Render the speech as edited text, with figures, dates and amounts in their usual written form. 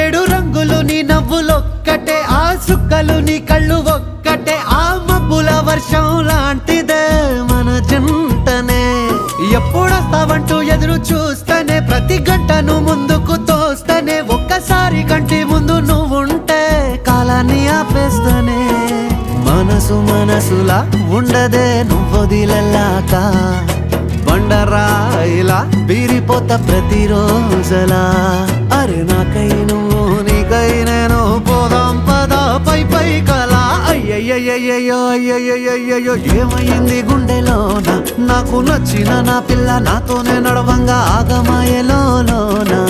ఏడు రంగులు నీ నవ్వులొక్కటే, ఆ సుక్కలు నీ కళ్ళు ఒక్కటే, ఆ మబ్బుల వర్షం లాంటిదే మన జంటనే. ఎప్పుడొస్తావంటూ ఎదురు చూస్తేనే, ప్రతి గంటను ముందుకు తోస్తేనే, ఒక్కసారి కంటి ముందు నువ్వుంటే కాలాన్ని ఆపేస్తనే. మనసు మనసులా ఉండదే నువ్వొదిలెళ్ళాక, బండరాయిలా బీరిపోత ప్రతిరోజలా. అరే నాకై నువ్వు నీకై నేను, పోదాం పదా పై పై కలా. అయ్యయ్యయ్యో అయ్యయ్యయ్యో ఏమైంది గుండెలోన, నాకు నచ్చిన నా పిల్ల నాతోనే నడవంగా ఆగమాయలోనా.